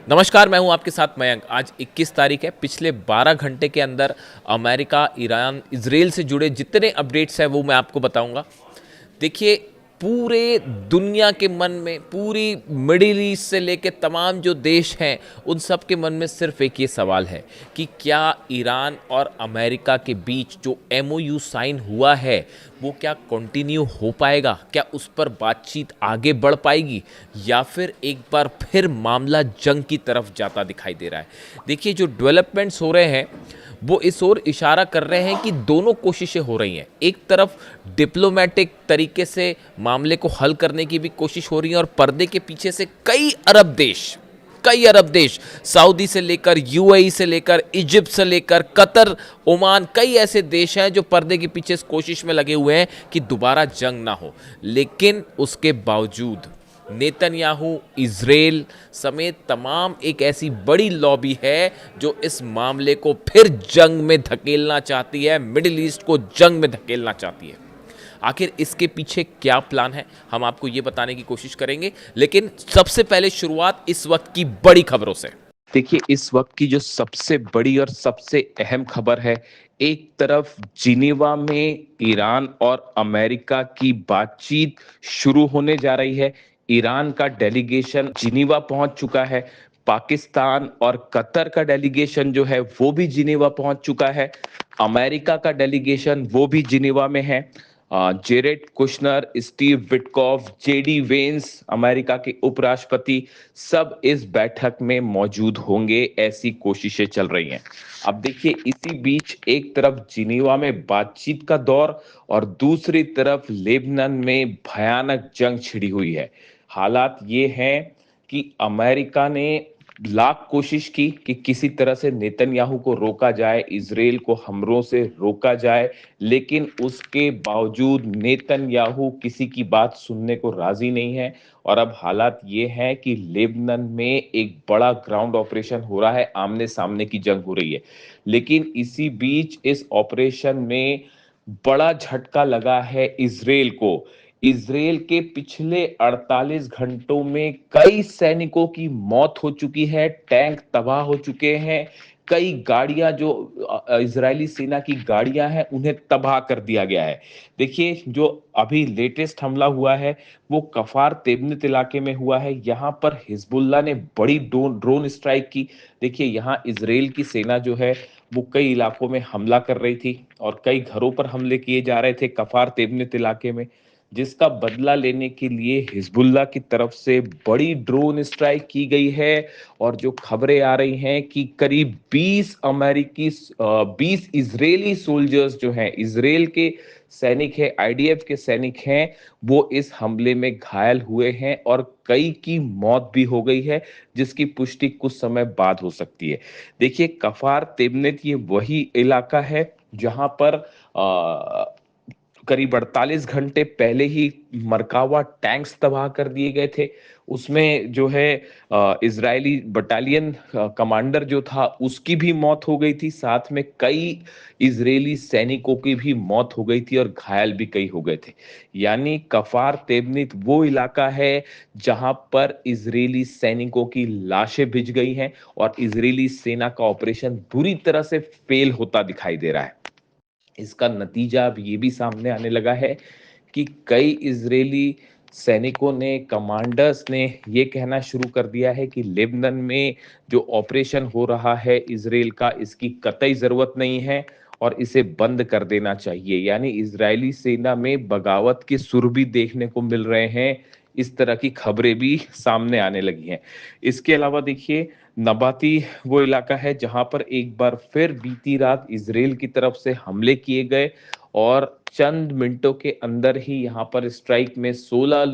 नमस्कार, मैं हूं आपके साथ मयंक। आज 21 तारीख है। पिछले 12 घंटे के अंदर अमेरिका, ईरान, इजराइल से जुड़े जितने अपडेट्स हैं वो मैं आपको बताऊंगा। देखिए, पूरे दुनिया के मन में, पूरी मिडिल ईस्ट से लेके तमाम जो देश हैं, उन सब के मन में सिर्फ एक ये सवाल है कि क्या ईरान और अमेरिका के बीच जो एमओयू साइन हुआ है वो क्या कंटिन्यू हो पाएगा? क्या उस पर बातचीत आगे बढ़ पाएगी, या फिर एक बार फिर मामला जंग की तरफ जाता दिखाई दे रहा है? देखिए, जो डेवलपमेंट्स हो रहे हैं वो इस ओर इशारा कर रहे हैं कि दोनों कोशिशें हो रही हैं। एक तरफ डिप्लोमेटिक तरीके से मामले को हल करने की भी कोशिश हो रही है, और पर्दे के पीछे से कई अरब देश, सऊदी से लेकर यूएई से लेकर इजिप्ट से लेकर कतर, ओमान, कई ऐसे देश हैं जो पर्दे के पीछे इस कोशिश में लगे हुए हैं कि दोबारा जंग ना हो। लेकिन उसके बावजूद नेतन्याहू, इजराइल समेत तमाम एक ऐसी बड़ी लॉबी है जो इस मामले को फिर जंग में धकेलना चाहती है, मिडिल ईस्ट को जंग में धकेलना चाहती है। आखिर इसके पीछे क्या प्लान है, हम आपको ये बताने की कोशिश करेंगे। लेकिन सबसे पहले शुरुआत इस वक्त की बड़ी खबरों से। देखिए, इस वक्त की जो सबसे बड़ी और सबसे अहम खबर है, एक तरफ जिनेवा में ईरान और अमेरिका की बातचीत शुरू होने जा रही है। ईरान का डेलीगेशन जिनेवा पहुंच चुका है। पाकिस्तान और कतर का डेलीगेशन जो है वो भी जिनेवा पहुंच चुका है। अमेरिका का डेलीगेशन वो भी जिनेवा में है। Jared Kushner, Steve Witkoff, JD Vance, America के उपराष्ट्रपति, सब इस बैठक में मौजूद होंगे, ऐसी कोशिशें चल रही हैं। अब देखिए, इसी बीच एक तरफ जिनेवा में बातचीत का दौर और दूसरी तरफ लेबनान में भयानक जंग छिड़ी हुई है। हालात ये हैं कि अमेरिका ने लाख कोशिश की कि किसी तरह से नेतन्याहू को रोका जाए, इजराइल को हमलों से रोका जाए, लेकिन उसके बावजूद नेतन्याहू किसी की बात सुनने को राजी नहीं है। और अब हालात ये हैं कि लेबनान में एक बड़ा ग्राउंड ऑपरेशन हो रहा है, आमने सामने की जंग हो रही है। लेकिन इसी बीच इस ऑपरेशन में बड़ा झटका लगा है इजराइल को। इजराइल के पिछले 48 घंटों में कई सैनिकों की मौत हो चुकी है, टैंक तबाह हो चुके हैं, कई गाड़ियां जो इजरायली सेना की गाड़ियां हैं उन्हें तबाह कर दिया गया है। देखिए, जो अभी लेटेस्ट हमला हुआ है वो कफार तेबनत इलाके में हुआ है। यहाँ पर हिजबुल्लाह ने बड़ी ड्रोन स्ट्राइक की। देखिए, यहाँ इजराइल की सेना जो है वो कई इलाकों में हमला कर रही थी और कई घरों पर हमले किए जा रहे थे कफार तेबनत इलाके में, जिसका बदला लेने के लिए हिजबुल्लाह की तरफ से बड़ी ड्रोन स्ट्राइक की गई है। और जो खबरें आ रही हैं कि करीब 20 इजरायली सोल्जर्स जो हैं, इजराइल के सैनिक हैं, आईडीएफ के सैनिक हैं, वो इस हमले में घायल हुए हैं और कई की मौत भी हो गई है, जिसकी पुष्टि कुछ समय बाद हो सकती है। देखिए, कफार तेबनत ये वही इलाका है जहां पर करीब 48 घंटे पहले ही मरकावा टैंक्स तबाह कर दिए गए थे। उसमें जो है इजरायली बटालियन कमांडर जो था उसकी भी मौत हो गई थी, साथ में कई इजरायली सैनिकों की भी मौत हो गई थी और घायल भी कई हो गए थे। यानी कफार तेबनीत वो इलाका है जहां पर इजरायली सैनिकों की लाशें भिज गई हैं और इजरायली सेना का ऑपरेशन बुरी तरह से फेल होता दिखाई दे रहा है। इसका नतीजा अब ये भी सामने आने लगा है कि कई इजरायली सैनिकों ने, कमांडर्स ने ये कहना शुरू कर दिया है कि लेबनान में जो ऑपरेशन हो रहा है इजराइल का, इसकी कतई जरूरत नहीं है और इसे बंद कर देना चाहिए। यानी इजरायली सेना में बगावत के सुर भी देखने को मिल रहे हैं। इस तरह की खबरें भी सामने आने लगी हैं। इसके अलावा देखिए, नबाती वो इलाका है जहां पर एक बार फिर बीती रात इजराइल की तरफ से हमले किए गए और चंद मिनटों के अंदर ही यहाँ पर स्ट्राइक में 16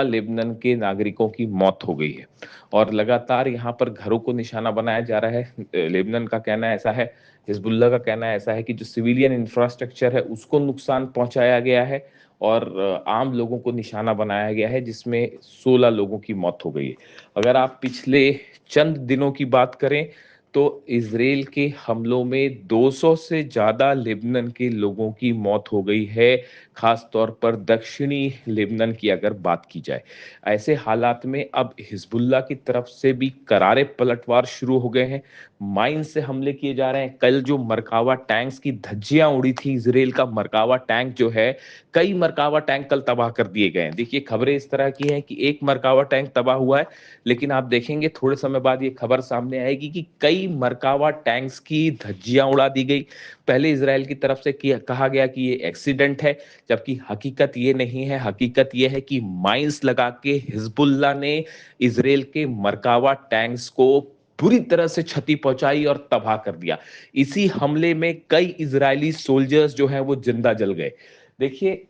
लेबनान के नागरिकों की मौत हो गई है। और लगातार यहाँ पर घरों को निशाना बनाया जा रहा है। लेबनान का कहना ऐसा है, हिजबुल्लाह का कहना ऐसा है कि जो सिविलियन इंफ्रास्ट्रक्चर है उसको नुकसान पहुंचाया गया है और आम लोगों को निशाना बनाया गया है, जिसमें 16 लोगों की मौत हो गई है। अगर आप पिछले चंद दिनों की बात करें तो इजराइल के हमलों में 200 से ज्यादा लेबनान के लोगों की मौत हो गई है, खास तौर पर दक्षिणी लेबनान की अगर बात की जाए। ऐसे हालात में अब हिज़्बुल्लाह की तरफ से भी करारे पलटवार शुरू हो गए हैं। माइन से हमले किए जा रहे हैं। कल जो मरकावा टैंक्स की धज्जियाँ उड़ी थी, इज़राइल का मरकावा टैंक जो है, कई मरकावा टैंक कल तबाह कर दिए गए हैं। देखिए, खबरें इस तरह की हैं कि एक मरकावा टैंक तबाह हुआ है, लेकिन आप देखेंगे थोड़े समय बाद ये खबर सामने आएगी कि कई मरकावा टैंक्स की धज्जियाँ उड़ा दी गई। पहले इज़राइल की तरफ से किया कहा गया कि ये एक्सीडेंट है, जबकि हकीकत ये नहीं है। हकीकत ये है कि माइन्स लगा के हिज़्बुल्लाह ने इज़राइल के मरकावा टैंक्स को बुरी तरह से क्षति पहुंचाई और तबाह कर दिया। इसी हमले में कई इज़राइली सोल्जर्स जो हैं वो जिंदा जल गए। देखिए,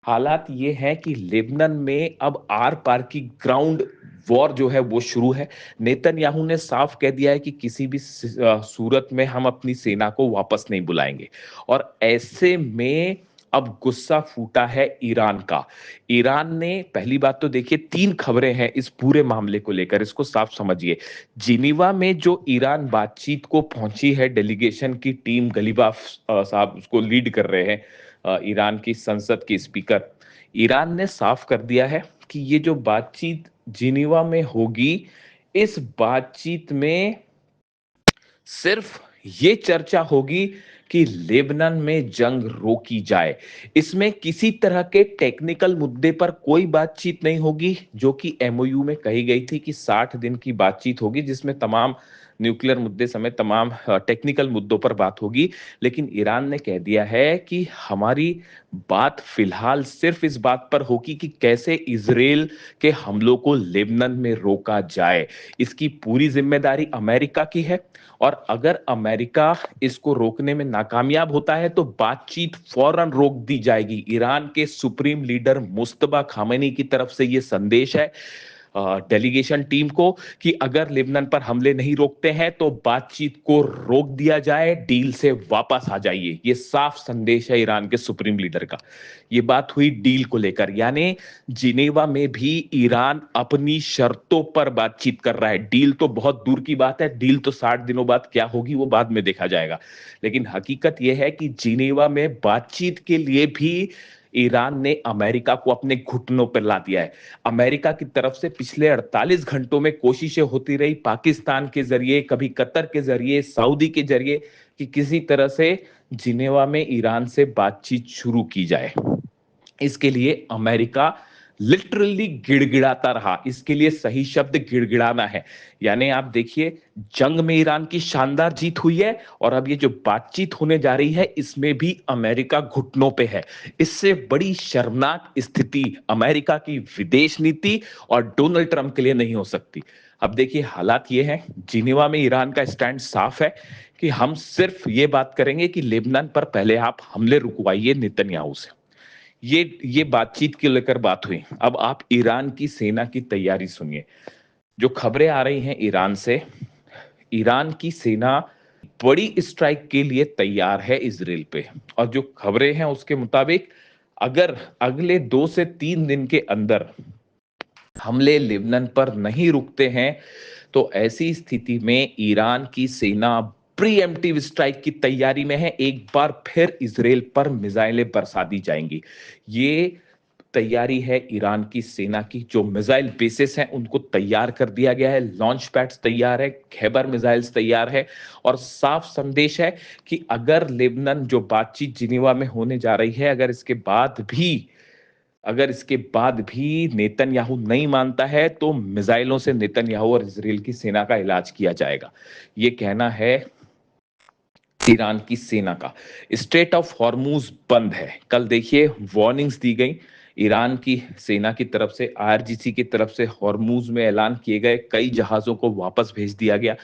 हालात ये हैं कि लेबनान में अब आर-पार की ग्राउंड वॉर जो है वो शुरू है। नेतन्याहू ने साफ कह दिया है कि किसी भी सूरत में हम अपनी सेना को वापस नहीं बुलाएँगे और ऐसे में अब गुस्सा फूटा है ईरान का। ईरान ने पहली बात तो देखिए 3 खबरें हैं इस पूरे मामले को लेकर, इसको साफ समझिए। जिनीवा में जो ईरान बातचीत को पहुंची है डेलीगेशन की टीम, गलीबाफ साहब उसको लीड कर रहे हैं, ईरान की संसद के स्पीकर। ईरान ने साफ कर दिया है कि ये जो बातचीत जिनीवा में होगी, इस बातचीत में सिर्फ ये चर्चा होगी कि लेबनान में जंग रोकी जाए। इसमें किसी तरह के टेक्निकल मुद्दे पर कोई बातचीत नहीं होगी, जो कि एमओयू में कही गई थी कि 60 दिन की बातचीत होगी, जिसमें तमाम न्यूक्लियर मुद्दे समेत तमाम टेक्निकल मुद्दों पर बात होगी। लेकिन ईरान ने कह दिया है कि हमारी बात फिलहाल सिर्फ इस बात पर होगी कि कैसे इज़राइल के हमलों को लेबनान में रोका जाए। इसकी पूरी जिम्मेदारी अमेरिका की है और अगर अमेरिका इसको रोकने में नाकामयाब होता है तो बातचीत फौरन रोक दी जाएगी। ईरान के सुप्रीम लीडर मुस्तबा खामेनी की तरफ से ये संदेश है डेलीगेशन टीम को कि अगर लेबनान पर हमले नहीं रोकते हैं तो बातचीत को रोक दिया जाए, डील से वापस आ जाइए। ये साफ संदेश है ईरान के सुप्रीम लीडर का। ये बात हुई डील को लेकर, यानी जिनेवा में भी ईरान अपनी शर्तों पर बातचीत कर रहा है। डील तो बहुत दूर की बात है, डील तो 60 दिनों बाद क्या होगी वो बाद में देखा जाएगा। लेकिन हकीकत यह है कि जिनेवा में बातचीत के लिए भी ईरान ने अमेरिका को अपने घुटनों पर ला दिया है। अमेरिका की तरफ से पिछले 48 घंटों में कोशिशें होती रही पाकिस्तान के जरिए, कभी कतर के जरिए, सऊदी के जरिए, कि किसी तरह से जिनेवा में ईरान से बातचीत शुरू की जाए। इसके लिए अमेरिका लिटरली गिड़गिड़ाता रहा। इसके लिए सही शब्द गिड़गिड़ाना है। यानी आप देखिए, जंग में ईरान की शानदार जीत हुई है और अब ये जो बातचीत होने जा रही है इसमें भी अमेरिका घुटनों पे है। इससे बड़ी शर्मनाक स्थिति अमेरिका की विदेश नीति और डोनाल्ड ट्रंप के लिए नहीं हो सकती। अब देखिए, हालात ये हैं, जिनेवा में ईरान का स्टैंड साफ है कि हम सिर्फ ये बात करेंगे कि लेबनान पर पहले आप हमले रुकवाइए नेतन्याहू से। ये बातचीत के लेकर बात हुई। अब आप ईरान की सेना की तैयारी सुनिए। जो खबरें आ रही हैं ईरान से, ईरान की सेना बड़ी स्ट्राइक के लिए तैयार है इजराइल पे। और जो खबरें हैं उसके मुताबिक अगर अगले 2 से 3 दिन के अंदर हमले लेबनान पर नहीं रुकते हैं तो ऐसी स्थिति में ईरान की सेना प्रीएम्प्टिव स्ट्राइक की तैयारी में है। एक बार फिर इजराइल पर मिसाइलें बरसा दी जाएंगी। ये तैयारी है ईरान की सेना की। जो मिसाइल बेसिस हैं उनको तैयार कर दिया गया है, लॉन्च पैड्स तैयार है, खैबर मिसाइल्स तैयार है और साफ संदेश है कि अगर लेबनान जो बातचीत जिनेवा में होने जा रही है, अगर इसके बाद भी नेतन्याहू नहीं मानता है तो मिसाइलों से नेतन्याहू और इजराइल की सेना का इलाज किया जाएगा। ये कहना है ईरान की सेना का। स्ट्रेट ऑफ हॉर्मूज बंद है। कल देखिए वार्निंग्स दी गई ईरान की सेना की तरफ से, आईआरजीसी की तरफ से। हॉर्मूज में ऐलान किए गए कई जहाजों को वापस भेज दिया गया।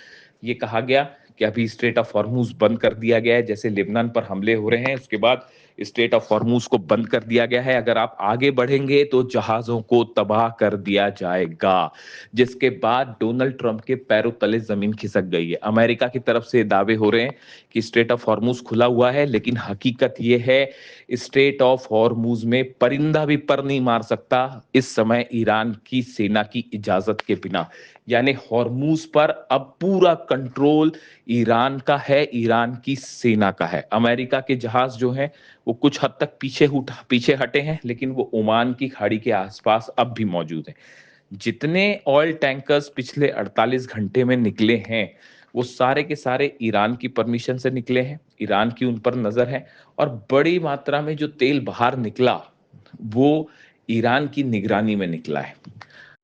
ये कहा गया कि अभी स्ट्रेट ऑफ हॉर्मूज बंद कर दिया गया है। जैसे लेबनान पर हमले हो रहे हैं उसके बाद स्ट्रेट ऑफ हॉर्मूज को बंद कर दिया गया है। अगर आप आगे बढ़ेंगे तो जहाजों को तबाह कर दिया जाएगा। जिसके बाद डोनाल्ड ट्रंप के पैरों तले जमीन खिसक गई है। अमेरिका की तरफ से दावे हो रहे हैं कि स्ट्रेट ऑफ हॉर्मूज खुला हुआ है, लेकिन हकीकत यह है स्ट्रेट ऑफ हॉर्मूज में परिंदा भी पर नहीं मार सकता इस समय ईरान की सेना की इजाजत के बिना। यानी हॉर्मूज पर अब पूरा कंट्रोल ईरान का है, ईरान की सेना का है। अमेरिका के जहाज जो हैं वो कुछ हद तक पीछे हटे हैं, लेकिन वो ओमान की खाड़ी के आसपास अब भी मौजूद हैं। जितने ऑयल टैंकर्स पिछले 48 घंटे में निकले हैं, वो सारे के सारे ईरान की परमिशन से निकले हैं, ईरान की उन पर नज़र है और बड़ी मात्रा में जो तेल बाहर निकला, वो ईरान की निगरानी में निकला है।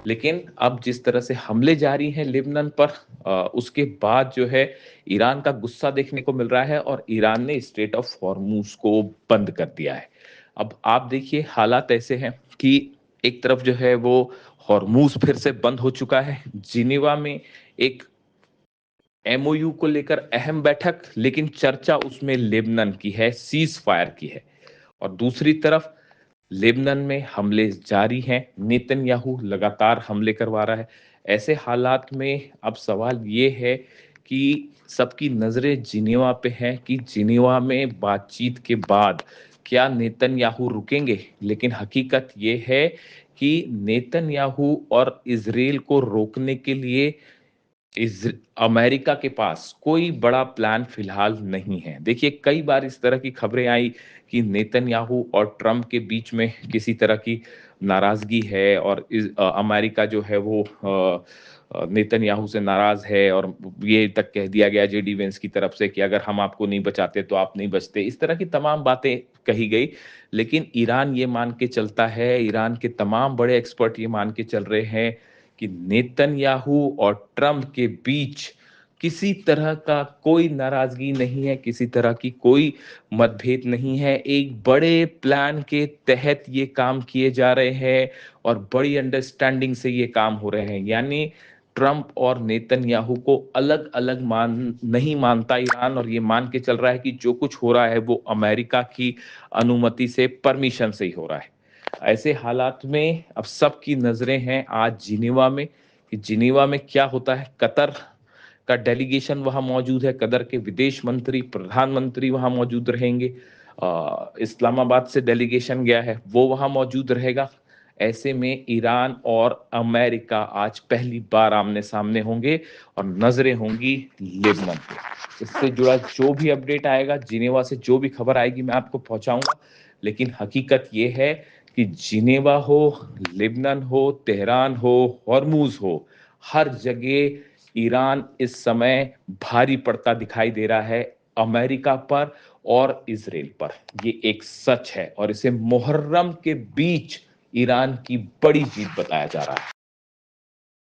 लेकिन अब जिस तरह से हमले जारी हैं लेबनान पर उसके बाद जो है ईरान का गुस्सा देखने को मिल रहा है और ईरान ने स्ट्रेट ऑफ हॉर्मूज को बंद कर दिया है। अब आप देखिए हालात ऐसे हैं कि एक तरफ जो है वो हॉर्मूज फिर से बंद हो चुका है। जिनेवा में एक एमओयू को लेकर अहम बैठक, लेकिन चर्चा उसमें लेबनान की है, सीज फायर की है। और दूसरी तरफ लेबनान में हमले जारी हैं, नेतन्याहू लगातार हमले करवा रहा है। ऐसे हालात में अब सवाल ये है कि सबकी नज़रें जिनेवा पे हैं कि जिनेवा में बातचीत के बाद क्या नेतन्याहू रुकेंगे? लेकिन हकीकत ये है कि नेतन्याहू और इज़राइल को रोकने के लिए इस अमेरिका के पास कोई बड़ा प्लान फिलहाल नहीं है। देखिए कई बार इस तरह की खबरें आई कि नेतन्याहू और ट्रम्प के बीच में किसी तरह की नाराजगी है और अमेरिका जो है वो नेतन्याहू से नाराज है और ये तक कह दिया गया जेडी वेंस की तरफ से कि अगर हम आपको नहीं बचाते तो आप नहीं बचते। इस तरह की तमाम बातें कही गई, लेकिन ईरान ये मान के चलता है, ईरान के तमाम बड़े एक्सपर्ट ये मान के चल रहे हैं कि नेतन्याहू और ट्रम्प के बीच किसी तरह का कोई नाराजगी नहीं है, किसी तरह की कोई मतभेद नहीं है। एक बड़े प्लान के तहत ये काम किए जा रहे हैं और बड़ी अंडरस्टैंडिंग से ये काम हो रहे हैं। यानी ट्रम्प और नेतन्याहू को अलग-अलग नहीं मानता ईरान और ये मान के चल रहा है कि जो कुछ हो रहा है वो अमेरिका की अनुमति से, परमिशन से ही हो रहा है। ऐसे हालात में अब सबकी नजरें हैं आज जिनेवा में कि जिनेवा में क्या होता है। कतर का डेलीगेशन वहां मौजूद है, कतर के विदेश मंत्री, प्रधानमंत्री वहां मौजूद रहेंगे। इस्लामाबाद से डेलीगेशन गया है, वो वहां मौजूद रहेगा। ऐसे में ईरान और अमेरिका आज पहली बार आमने सामने होंगे और नजरें होंगी लेबनान पे। इससे जुड़ा जो भी अपडेट आएगा, जिनेवा से जो भी खबर आएगी, मैं आपको पहुंचाऊंगा। लेकिन हकीकत ये है कि जिनेवा हो, लेबनान हो, तेहरान हो, हॉर्मूज हो, हर जगह ईरान इस समय भारी पड़ता दिखाई दे रहा है अमेरिका पर और इजराइल पर। ये एक सच है और इसे मुहर्रम के बीच ईरान की बड़ी जीत बताया जा रहा है।